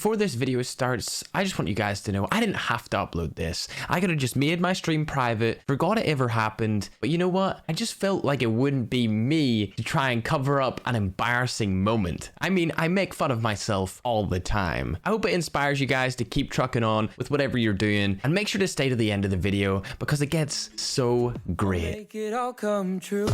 before this video starts, I just want you guys to know I didn't have to upload this. I could have just made my stream private, forgot it ever happened. But you know what? I just felt like it wouldn't be me to try and cover up an embarrassing moment. I mean, I make fun of myself all the time. I hope it inspires you guys to keep trucking on with whatever you're doing, and make sure to stay to the end of the video because it gets so great. Make it all come true.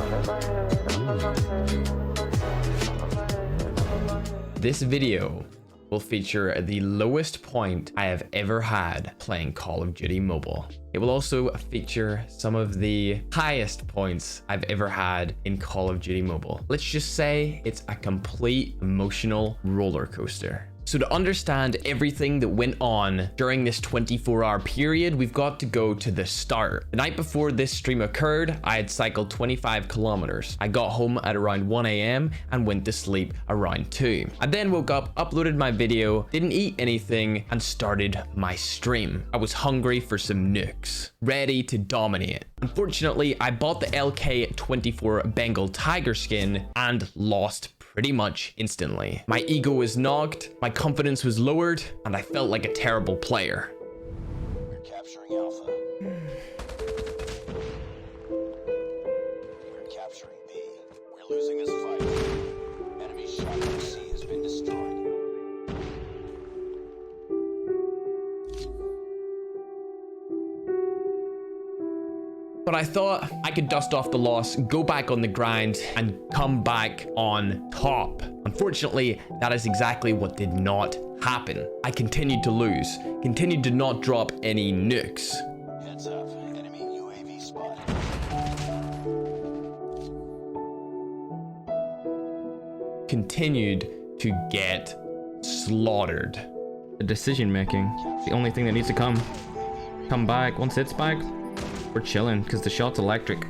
This video will feature the lowest point I have ever had playing Call of Duty Mobile. It will also feature some of the highest points I've ever had in Call of Duty Mobile. Let's just say it's a complete emotional roller coaster. So to understand everything that went on during this 24-hour period, we've got to go to the start. The night before this stream occurred, I had cycled 25 kilometers. I got home at around 1 a.m. and went to sleep around 2. I then woke up, uploaded my video, didn't eat anything, and started my stream. I was hungry for some nukes, ready to dominate. Unfortunately, I bought the LK24 Bengal Tiger skin and lost pretty much instantly. My ego was knocked, my confidence was lowered, and I felt like a terrible player. We're capturing Alpha. We're capturing B. We're losing this fight. Enemy shotgun C has been destroyed. But I thought I could dust off the loss, go back on the grind, and come back on top. Unfortunately, that is exactly what did not happen. I continued to lose, continued to not drop any nukes. Heads up. Enemy UAV spotted. Continued to get slaughtered. The decision making, the only thing that needs to come back. Once it's back, we're chilling because the shot's electric.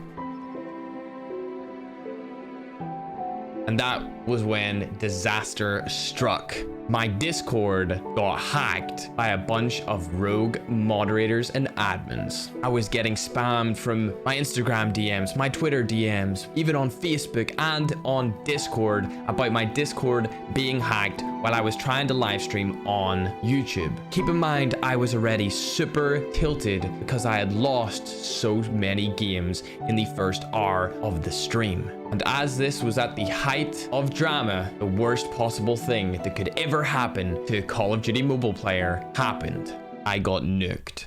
And that was when disaster struck. My Discord got hacked by a bunch of rogue moderators and admins. I was getting spammed from my Instagram DMs, my Twitter DMs, even on Facebook and on Discord about my Discord being hacked while I was trying to live stream on YouTube. Keep in mind, I was already super tilted because I had lost so many games in the first hour of the stream. And as this was at the height of drama, the worst possible thing that could ever happen to a Call of Duty Mobile player happened. I got nuked.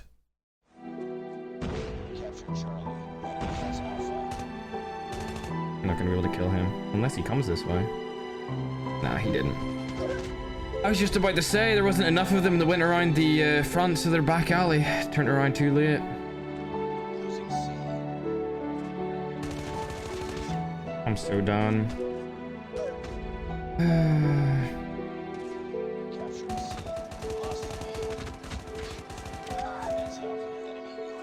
Capture Charlie. Enemy has Alpha. I'm not gonna be able to kill him unless he comes this way. Nah, he didn't. I was just about to say there wasn't enough of them that went around the front of their back alley. Turned around too late. Losing C. I'm so done. Capturing C. Lost the B. Heads up. Enemy UAV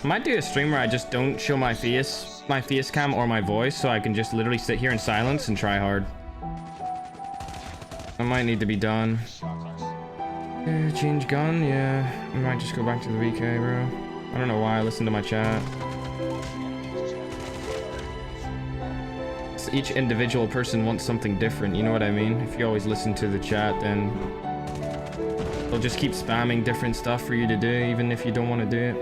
I might do a stream where I just don't show my face cam or my voice, so I can just literally sit here in silence and try hard. That might need to be done. Change gun, yeah. I might just go back to the VK, bro. I don't know why I listened to my chat. So each individual person wants something different, you know what I mean? If you always listen to the chat, then they'll just keep spamming different stuff for you to do, even if you don't want to do it.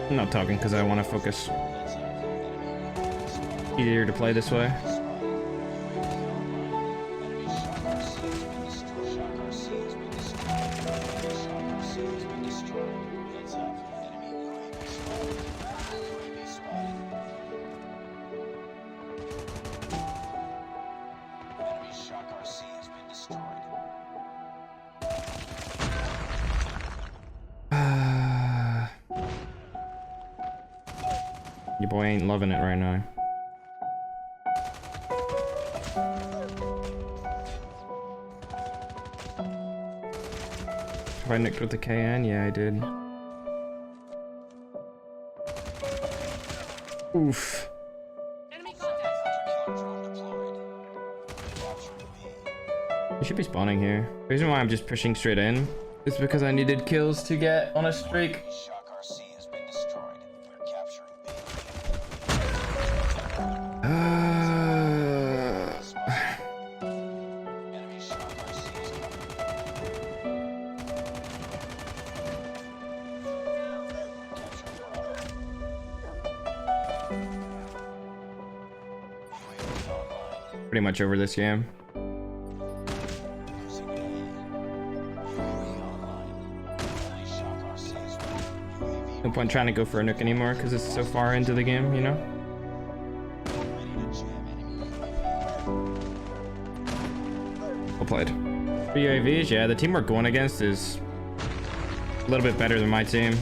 I'm not talking because I want to focus. Easier to play this way. Your boy ain't loving it right now. Have I nicked with the KN? Yeah, I did. Oof. Hunter-killer drone deployed. Capturing B. You should be spawning here. The reason why I'm just pushing straight in is because I needed kills to get on a streak. Enemy shock RC has been destroyed. We're capturing B. Enemy shock RC is coming. UAV online. Pretty much over this game. Losing A. UAV online. Enemy shock RC is ready. UAV No point trying to go for a nuke anymore because it's so far into the game, you know? ready to jam enemy UAV. Well played. For UAVs, yeah, the team we're going against is a little bit better than my team.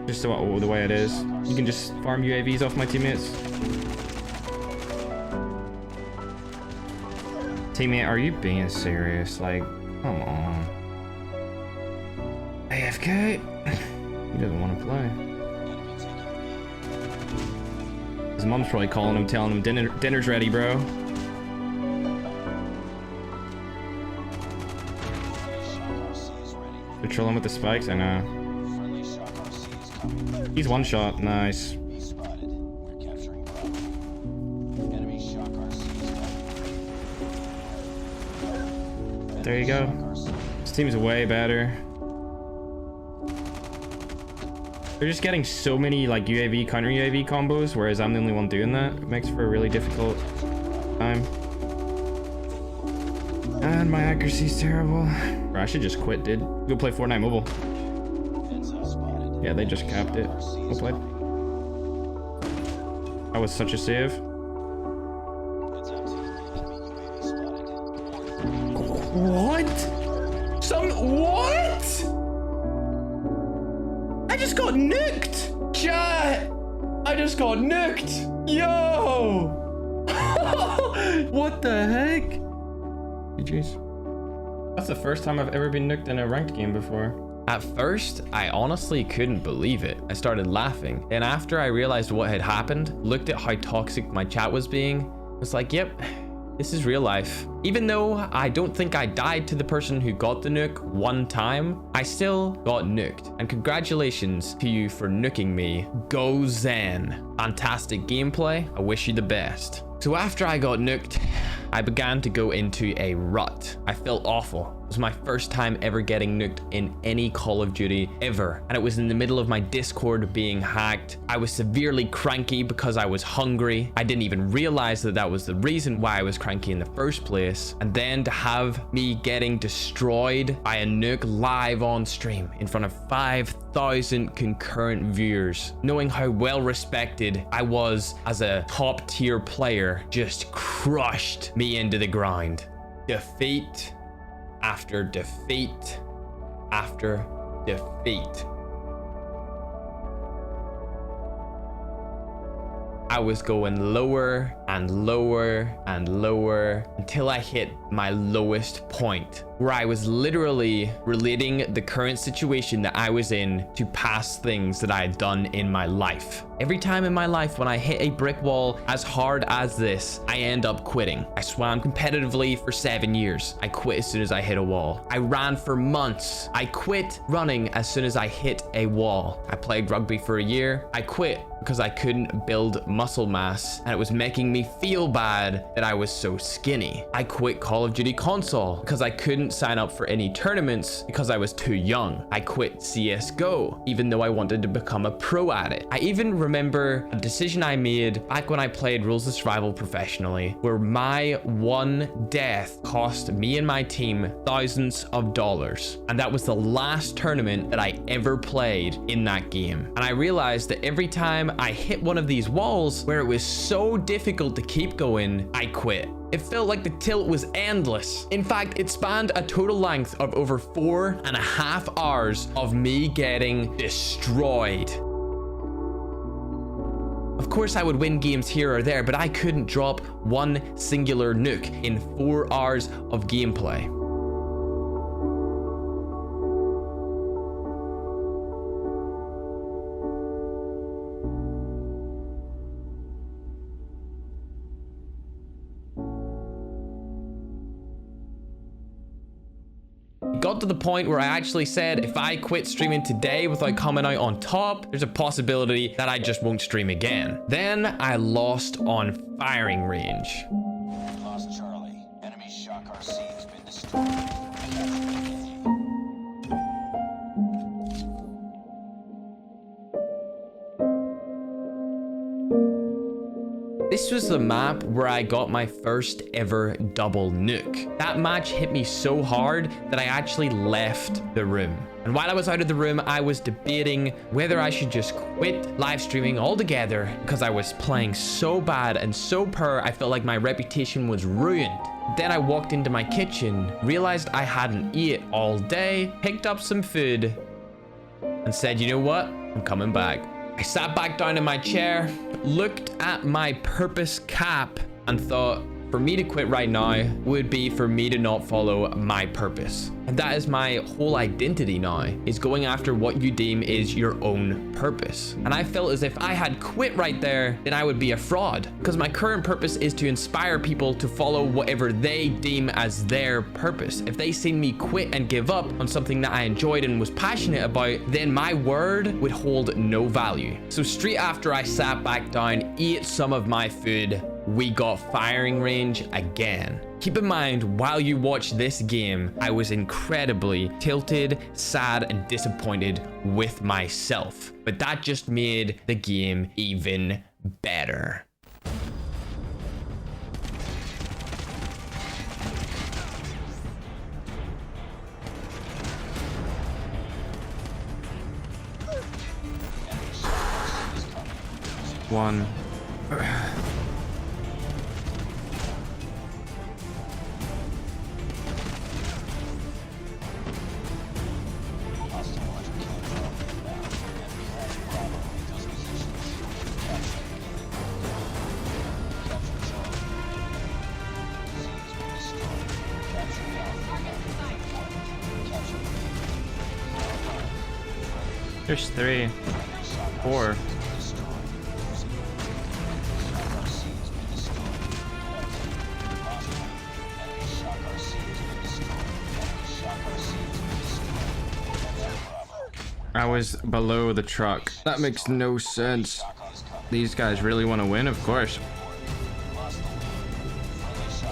Just the way it is. You can just farm UAVs off my teammates. Teammate, are you being serious? Like, come on. AFK? He doesn't want to play. His mom's probably calling him, telling him dinner's ready, bro. Friendly shock RC is ready. They're trolling with the spikes, I know. Friendly shock RC is coming. He's one shot, nice. B spotted. We're capturing Bravo. Enemy shock RC is coming. There you go. Shock RC. This team's way better. They're just getting so many like UAV, counter UAV combos, whereas I'm the only one doing that. It makes for a really difficult time. And my accuracy's terrible. Bro, I should just quit, dude. Go play Fortnite Mobile. Fence house spotted. Yeah, they just capped it. RC Well is played. coming. That was such a save. Fence empty. Enemy UAV spotted. What? What? I just got nuked! Chat! I just got nuked! Yo! What the heck? GG's. That's the first time I've ever been nuked in a ranked game before. At first, I honestly couldn't believe it. I started laughing. And after I realized what had happened, looked at how toxic my chat was being, I was like, yep, this is real life. Even though I don't think I died to the person who got the nuke one time, I still got nuked. And congratulations to you for nuking me. Go Zen. Fantastic gameplay. I wish you the best. So after I got nuked, I began to go into a rut. I felt awful. It was my first time ever getting nuked in any Call of Duty ever. And it was in the middle of my Discord being hacked. I was severely cranky because I was hungry. I didn't even realize that that was the reason why I was cranky in the first place. And then to have me getting destroyed by a nuke live on stream in front of 5,000 concurrent viewers, knowing how well respected I was as a top tier player, just crushed me into the ground. Defeat after defeat after defeat. I was going lower and lower and lower until I hit my lowest point, where I was literally relating the current situation that I was in to past things that I had done in my life. Every time in my life when I hit a brick wall as hard as this, I end up quitting. I swam competitively for 7 years. I quit as soon as I hit a wall. I ran for months. I quit running as soon as I hit a wall. I played rugby for a year. I quit because I couldn't build muscle mass and it was making me feel bad that I was so skinny. I quit Call of Duty console because I couldn't sign up for any tournaments because I was too young. I quit CSGO even though I wanted to become a pro at it. I even remember a decision I made back when I played Rules of Survival professionally, where my one death cost me and my team thousands of dollars. And that was the last tournament that I ever played in that game. And I realized that every time I hit one of these walls where it was so difficult to keep going, I quit. It felt like the tilt was endless. In fact, it spanned a total length of over 4.5 hours of me getting destroyed. Of course, I would win games here or there, but I couldn't drop one singular nuke in 4 hours of gameplay. got to the point where I actually said, if I quit streaming today without coming out on top, there's a possibility that I just won't stream again. Then I lost on firing range. Lost Charlie. Enemy shock RC has been destroyed. This was the map where I got my first ever double nuke. That match hit me so hard that I actually left the room. And while I was out of the room, I was debating whether I should just quit live streaming altogether because I was playing so bad and so poor, I felt like my reputation was ruined. Then I walked into my kitchen, realized I hadn't eaten all day, picked up some food, and said, you know what? I'm coming back. I sat back down in my chair, looked at my purpose cap, and thought, for me to quit right now would be for me to not follow my purpose. And that is my whole identity now, is going after what you deem is your own purpose. And I felt as if I had quit right there, then I would be a fraud. Because my current purpose is to inspire people to follow whatever they deem as their purpose. If they seen me quit and give up on something that I enjoyed and was passionate about, then my word would hold no value. So straight after I sat back down, ate some of my food, we got firing range again. Keep in mind, while you watch this game, I was incredibly tilted, sad, and disappointed with myself. But that just made the game even better. One. There's 3, 4. I was below the truck. That makes no sense. These guys really want to win, of course.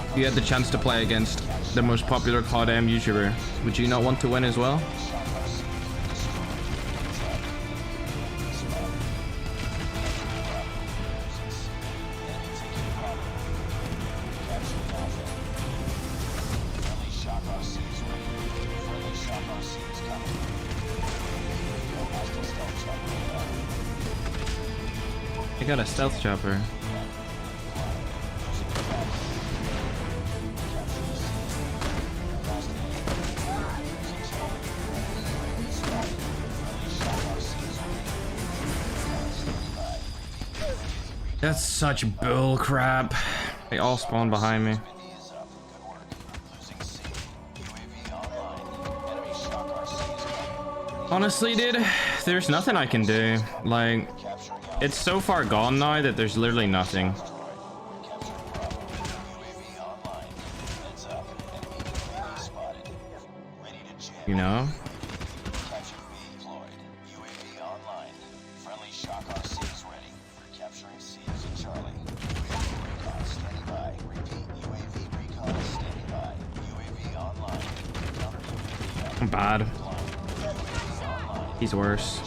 If you had the chance to play against the most popular CODM YouTuber, would you not want to win as well? I got a stealth chopper. That's such bull crap. They all spawn behind me. Honestly, dude, there's nothing I can do. Like, it's so far gone now that there's literally nothing. You know? I'm bad. He's worse.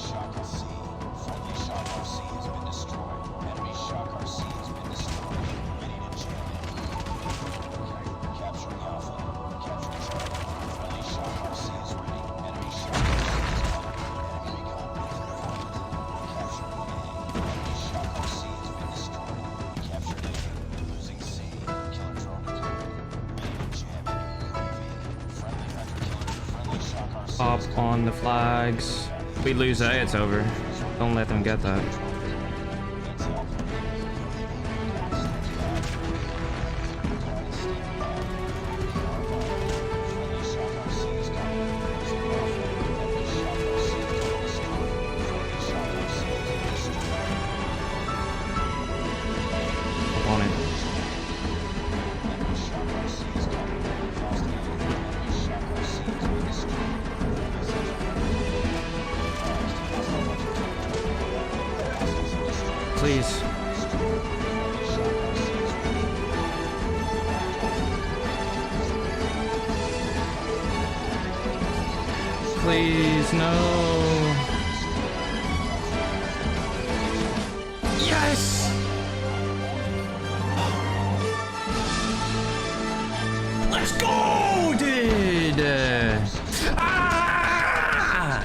Pop on the flags. If we lose A, it's over. Don't let them get that. Up on it. please. No. Yes! Let's go, dude! Ah!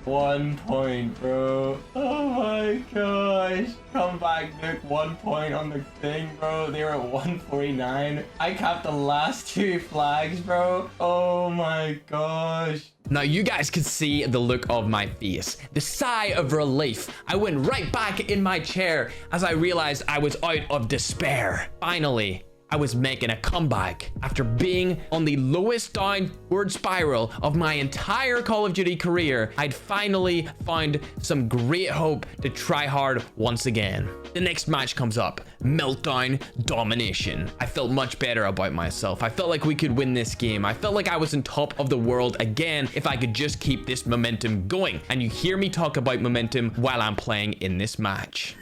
1 point, bro. Oh my gosh. Come back, Nuke. 1 point on the thing, bro. They were at 149. I capped the last 2 flags, bro. Oh my gosh. Now you guys can see the look of my face, the sigh of relief. I went right back in my chair as I realized I was out of despair. Finally, I was making a comeback. After being on the lowest downward spiral of my entire Call of Duty career, I'd finally found some great hope to try hard once again. The next match comes up, Meltdown Domination. I felt much better about myself. I felt like we could win this game. I felt like I was on top of the world again if I could just keep this momentum going. And you hear me talk about momentum while I'm playing in this match.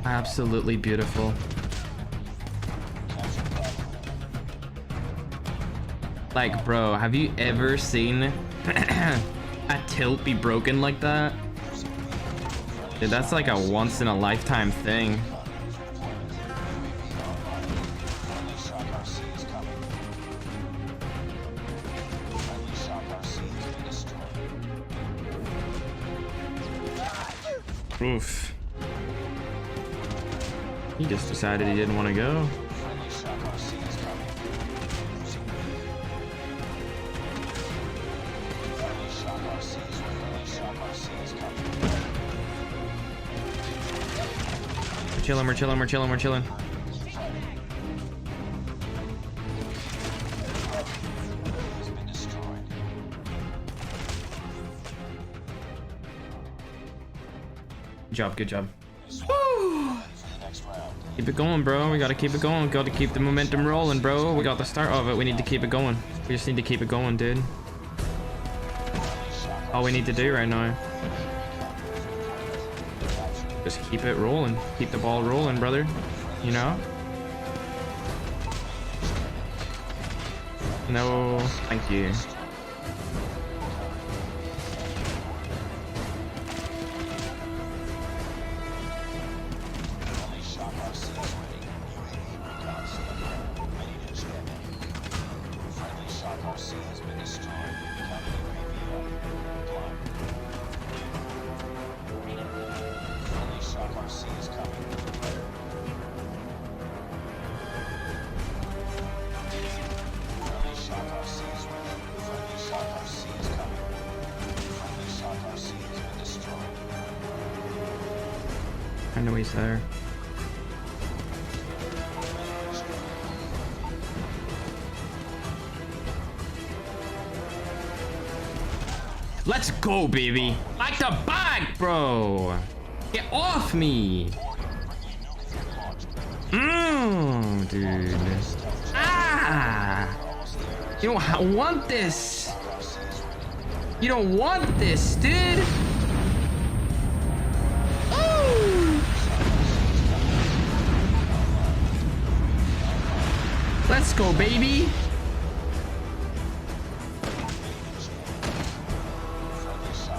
Absolutely beautiful. Like, bro, have you ever seen a tilt be broken like that? Dude, that's like a once in a lifetime thing. Oof. He just decided he didn't want to go. We're chilling. Good job. Woo! Keep it going, bro. We gotta keep it going. We gotta keep the momentum rolling, bro. We got the start of it. We need to keep it going. We just need to keep it going, dude. All we need to do right now. Just keep it rolling. Keep the ball rolling, brother. You know? No, thank you. I know he's there. Let's go, baby. Back to back, bro. Get off me. Dude. Ah. You don't want this. You don't want this, dude. Let's go, baby.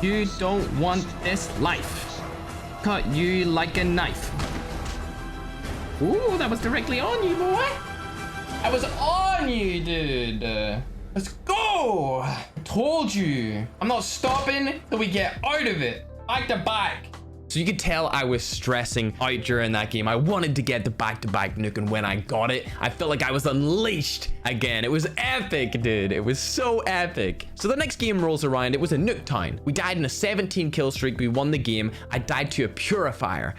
You don't want this life. Cut you like a knife. Ooh, that was directly on you, boy. I was on you, dude. Let's go. I told you. I'm not stopping till we get out of it. Back to back. So you could tell I was stressing out during that game. I wanted to get the back-to-back nuke, and when I got it, I felt like I was unleashed again. It was epic, dude. It was so epic. So the next game rolls around. It was a nuke time. We died in a 17 kill streak. We won the game. I died to a purifier.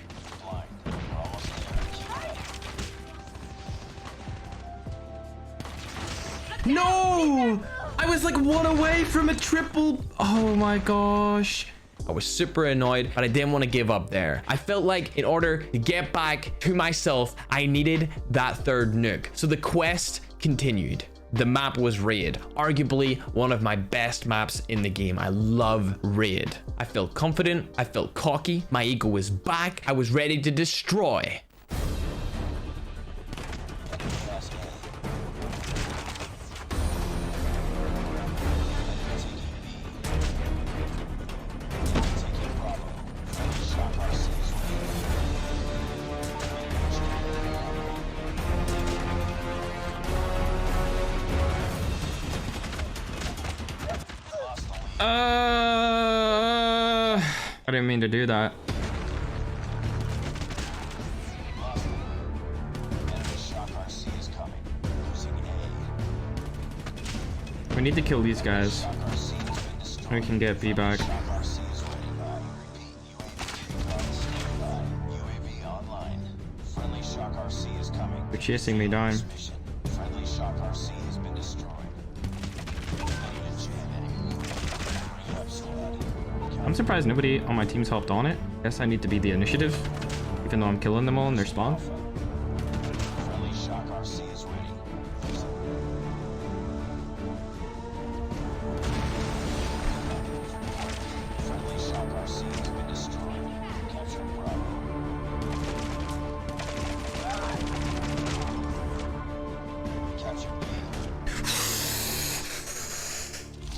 No! I was like one away from a triple. Oh my gosh. I was super annoyed, but I didn't want to give up there. I felt like in order to get back to myself, I needed that third nuke. So the quest continued. The map was Raid, arguably one of my best maps in the game. I love Raid. I felt confident. I felt cocky. My ego was back. I was ready to destroy. I didn't mean to do that. Enemy shock RC is coming. Losing A. We need to kill these guys. Shock RC has been destroyed. We can get B back. Shock RC is ready. Repeat, UAV online. Friendly shock RC is coming. They're chasing me down. Mission. Friendly shock RC has been destroyed. I'm surprised nobody on my team's hopped on it. Guess I need to be the initiative, even though I'm killing them all in their spawn. Friendly shock RC is ready. Friendly shock RC has been destroyed. Capture Bravo. Capture B.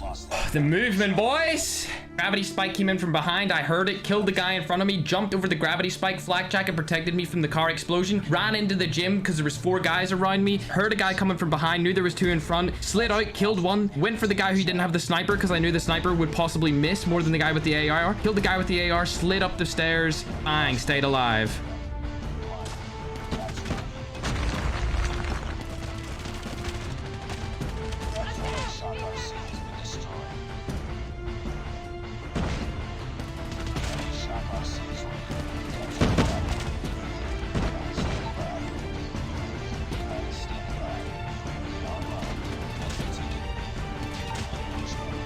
Lost that. The movement, boys! Gravity spike came in from behind. I heard it, killed the guy in front of me, jumped over the gravity spike, flak jacket protected me from the car explosion, ran into the gym because there was 4 guys around me, heard a guy coming from behind, knew there was 2 in front, slid out, killed one, went for the guy who didn't have the sniper because I knew the sniper would possibly miss more than the guy with the AR, killed the guy with the AR, slid up the stairs, bang, stayed alive. Shock RC has been destroyed. Shock RC is ready. Capture Bravo. Stand by. Stand by. UAV online. Entry ticket. Losing A.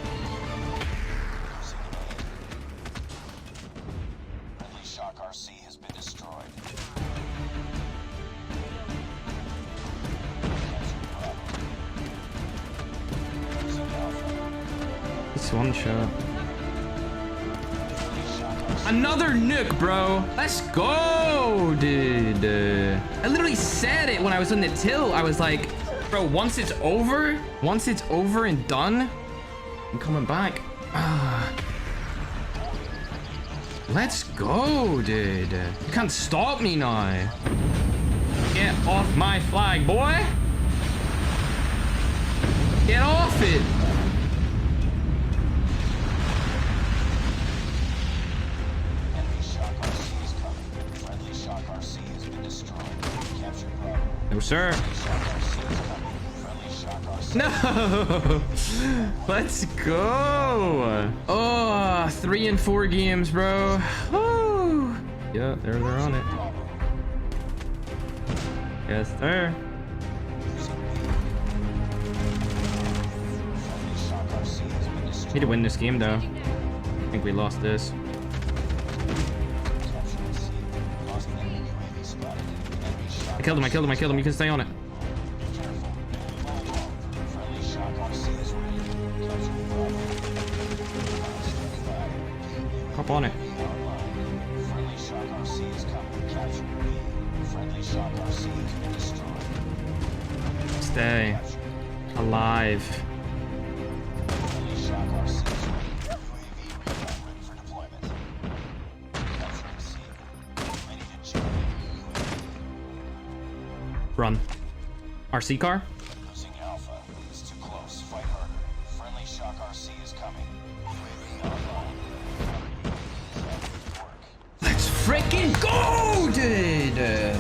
Friendly shock RC has been destroyed. Capture Bravo. Losing Alpha. It's one shot. Friendly shock RC. Another nuke, bro. Let's go, dude. I literally said it when I was on the till. I was like, bro, once it's over and done, I'm coming back. Ah. Let's go, dude. You can't stop me now. Get off my flag, boy. Get off it. Enemy shock RC is coming. Friendly shock RC has been destroyed. Capture Bravo. No, sir. Shock RC is coming. Friendly shock RC. No. Let's go. Oh, 3 and 4 games, bro. Woo. Yeah, they're on it. Yes, sir. Friendly shock RC has been destroyed. Need to win this game, though. I think we lost this. Capture C. Lost enemy UAV spotted. Enemy shock. I killed him. You can stay on it. Careful. Friendly shock RC is ready. Capture Bravo. Standing by. Hop on it. Online. Friendly shock RC is coming. Capture B. Friendly shock RC has been destroyed. Stay alive. Friendly shock RC is ready. UAV recon ready for deployment. Capturing C. Ready to charge. Run. RC car. Losing Alpha. It's too close. Fight harder. Friendly shock RC is coming. UAV online. Work. Let's freaking go, dude.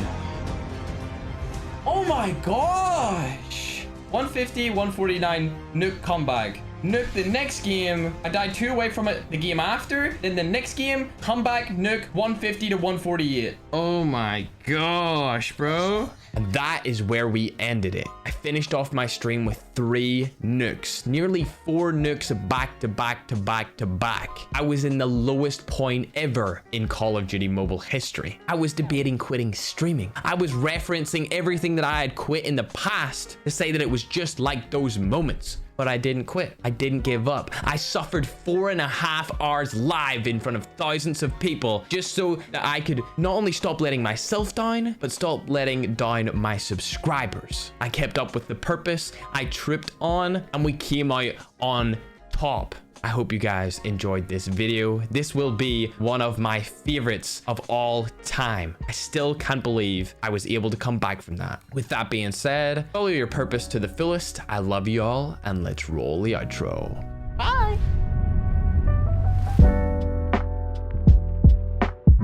Oh my gosh. 150, 149, nuke comeback. Nuke the next game. I died 2 away from it the game after. Then the next game, comeback, nuke 150 to 148. Oh my gosh, bro. And that is where we ended it. I finished off my stream with 3 nukes, nearly 4 nukes back to back to back to back. I was in the lowest point ever in Call of Duty Mobile history. I was debating quitting streaming. I was referencing everything that I had quit in the past to say that it was just like those moments. But I didn't quit. I didn't give up. I suffered 4.5 hours live in front of thousands of people just so that I could not only stop letting myself down, but stop letting down my subscribers. I kept up with the purpose. I tripped on and we came out on top. I hope you guys enjoyed this video. This will be one of my favorites of all time. I still can't believe I was able to come back from that. With that being said, follow your purpose to the fullest. I love you all, and let's roll the outro. Bye.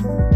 bye.